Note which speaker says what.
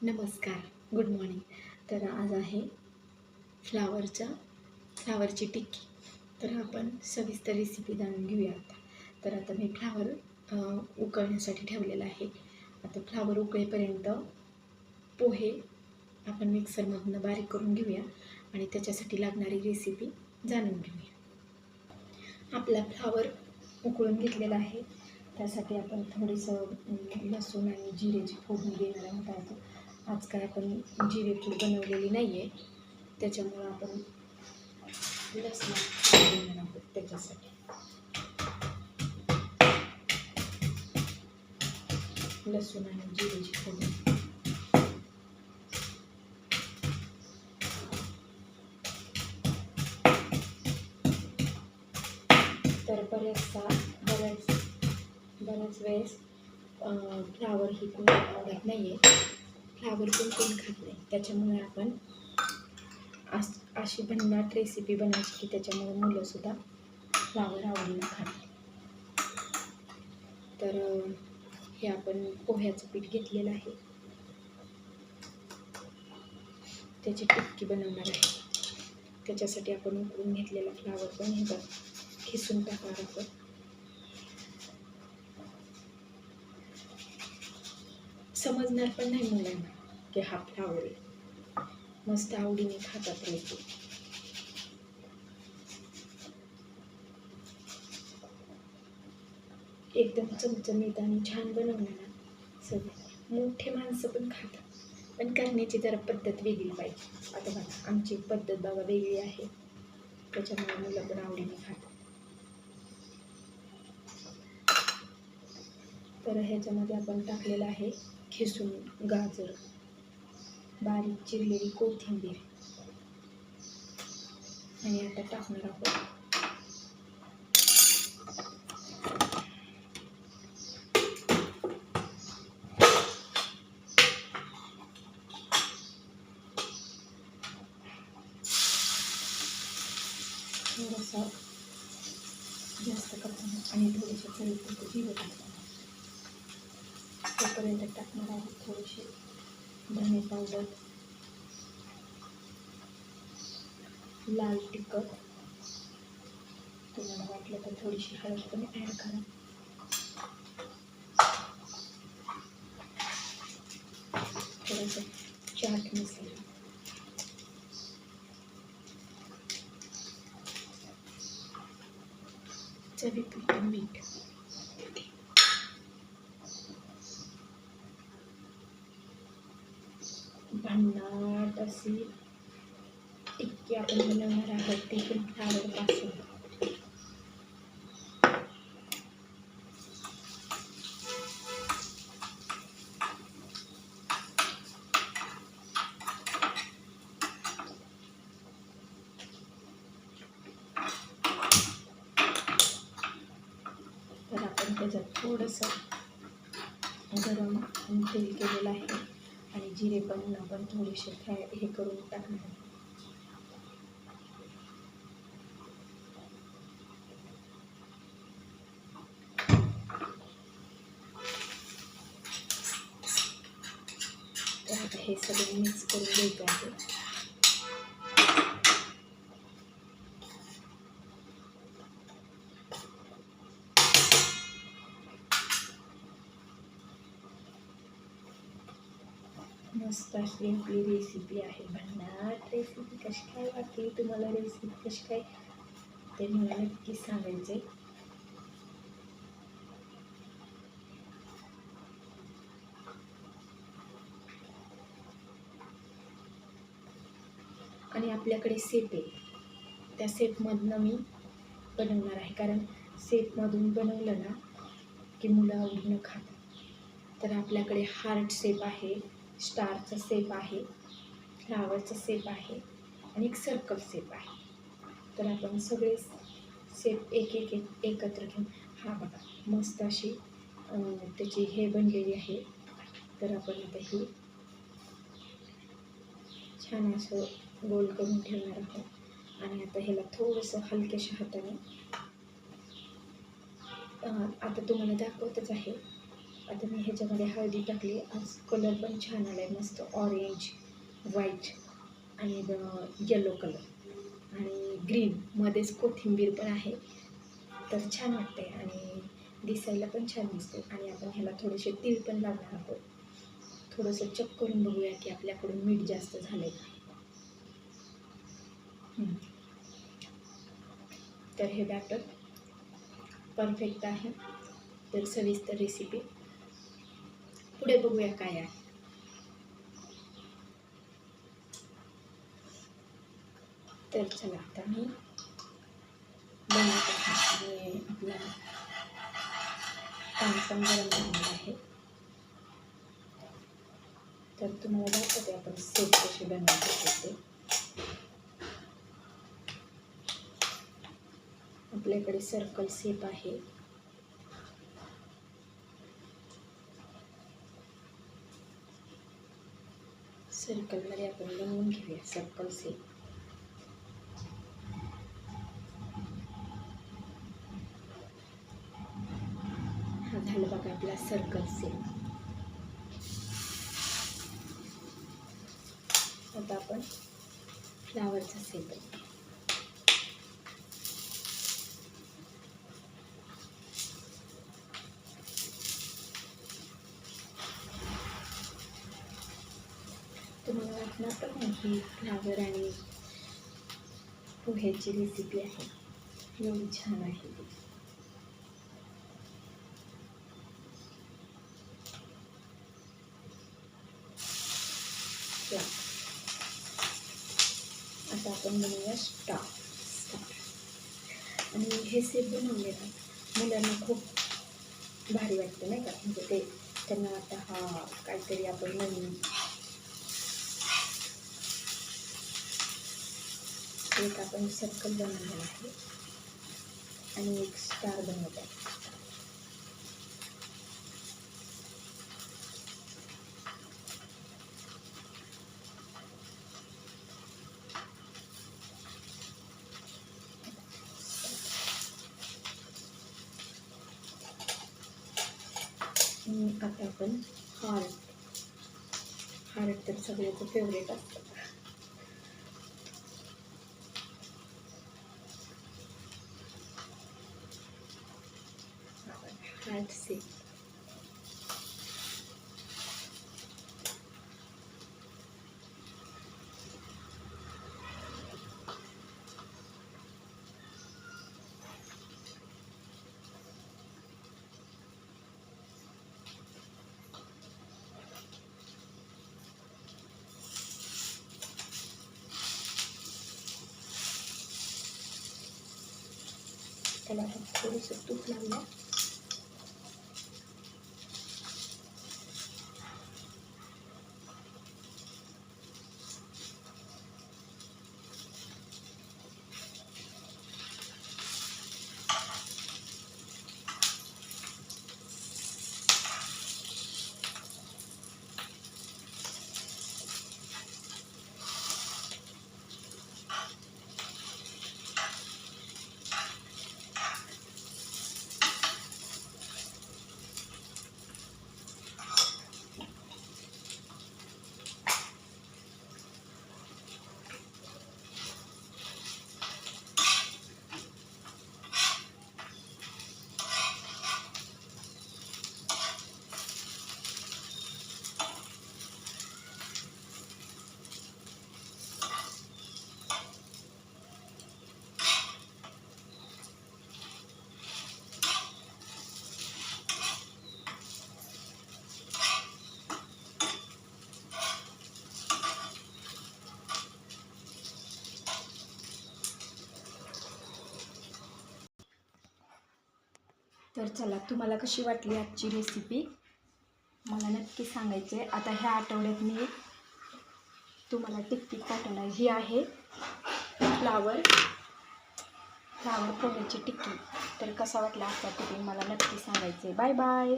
Speaker 1: नमस्कार, good morning. तर आज आहे फ्लावरची टिक्की. तर आपण सविस्तर रेसिपी जाणून घेऊया आता. तर आता मी फ्लावर उकळण्यासाठी ठेवलेला आहे. आता फ्लावर उकळेपर्यंत पोहे आपण मिक्सरमधून बारीक करून घेऊया आणि त्याच्यासाठी लागणारी रेसिपी जाणून घेऊया. आपला फ्लावर उकळून घेतलेला आहे. त्यासाठी आपण थोडंसं लसूण आणि जिरेची फोडणी देणार आहोत. आज काय आपण जिरेपूड बनवलेली नाही आहे, त्याच्यामुळं आपण लसूण देणार आहोत त्याच्यासाठी. लसूण आणि जिरेची फोडणी. तर बऱ्याच वेळेस फ्लावर ही कोणी आवडत नाही आहे, फ्लावर पण कोण खात नाही. त्याच्यामुळे आपण अशी भन्नाट रेसिपी बनायची की त्याच्यामुळे मुलंसुद्धा फ्लावर आवडीनं खातात. तर हे आपण पोह्याचं पीठ घेतलेलं आहे, त्याची टिक्की बनवणार आहे. त्याच्यासाठी आपण उकळून घेतलेला फ्लावर पण हे खिसून टाकणार आहोत. समजणार पण नाही मुलांना की हा फ्लावर आहे. मस्त आवडीने खातात लोक. एकदम चमचमीत आणि छान बनवलं ना, सगळं मोठे माणसं पण खातात, पण करण्याची जरा पद्धत वेगळी पाहिजे. आता बघा, आमची पद्धत बाबा वेगळी आहे, त्याच्यामुळे मुलं पण आवडीने खातात. तर ह्याच्यामध्ये आपण टाकलेलं आहे खिसून गाजर, बारीक चिरलेली कोथिंबीर आणि आता टाकणार आहोत थोडासा जास्त करताना आणि थोडेसे चवीपुरते जिरे टाकताना. तोपर्यंत टाकणार आहोत थोडेसे धने पावडर, लाल तिखट, तुम्हाला वाटलं तर थोडीशी हळद पण ॲड करा. थोडंसं चाट मसाला, चवीपुरतं मीठ. भन्नाट अशी टिक्की आपण बनवणार आहोत, ते पण फ्लावरपासून. तर आपण त्याच्यात थोडंसं गरम तेल केलेलं आहे आणि जिरे पण आपण थोडेसे हे करून टाकणार आहे. तर आता हे सगळं मिक्स करून द्यायचं आहे. मस्त अशी आपली रेसिपी आहे, भन्नाट रेसिपी. कशी काय वाटली तुम्हाला रेसिपी, कशी काय ते मला नक्कीच सांगायचे. आणि आपल्याकडे सेप आहे, त्या सेपमधनं मी बनवणार आहे, कारण सेपमधून बनवलं ना की मुलं आवडीनं खातात. तर आपल्याकडे हार्ट शेप आहे, स्टारचा शेप आहे, फ्लावरचा शेप आहे आणि एक सर्कल शेप आहे. तर आपण सगळे शेप एक एकत्र घेऊन, हा बघा मस्त अशी त्याची हे बनलेली आहे. तर आपण आता ही छान असं गोल करून ठेवणार आहोत आणि आता ह्याला थोडंसं हलक्याशा हाताने आता तुम्हाला दाखवतच आहे आता मी ह्याच्यामध्ये हळदी टाकली. आज कलर पण छान आला आहे, मस्त ऑरेंज, व्हाईट आणि येलो कलर आणि ग्रीन, मध्येच कोथिंबीर पण आहे. तर छान वाटते आणि दिसायला पण छान दिसते. आणि आपण ह्याला थोडेसे तीळ पण लावणार आहोत. थोडंसं चेक करून बघूया की आपल्याकडून मीठ जास्त झालं आहे का. तर हे बॅटर परफेक्ट आहे. तर सविस्तर रेसिपी पुढे बघूया काय आहे. तर चला आता मी बनवत आहे आणि आपला पाणी पण गरम झालेलं आहे. तर तुम्हाला दाखवते आपण सेट कसे बनवायचे ते. आपल्याकडे सर्कल शेप आहे. सर्कलमध्ये आपण बनवून घेऊया सर्कल शेप. हा झालं बघा आपला सर्कल शेप. आता आपण फ्लावरचा शेप आहे. तुम्हाला वाटणार तर नाही ही फ्लावर आणि पोह्याची रेसिपी आहे, एवढी छान आहे ती. आता आपण बनवूया स्टार. आणि हे सेप बनवले ना मुलांना खूप भारी वाटतं नाही का. म्हणजे ते त्यांना वाटतं हा काहीतरी आपण नवीन. एक आपण सर्कल बनवलेला आहे आणि एक स्टार बनवत आहे. आता आपण हार्ट तर सगळ्याचं फेवरेट असतं. Heart shape. त्याला थोडंसं तूप लावलं. तर चला, तुम्हाला कशी वाटली आजची रेसिपी मला नक्की सांगायचे. आता ह्या आठवड्यात मी तुम्हाला टिक्की पाठवणार. ही आहे फ्लावर पोह्याची टिक्की. तर कसा वाटला आजचा टिफिन मला नक्की सांगायचे. Bye bye.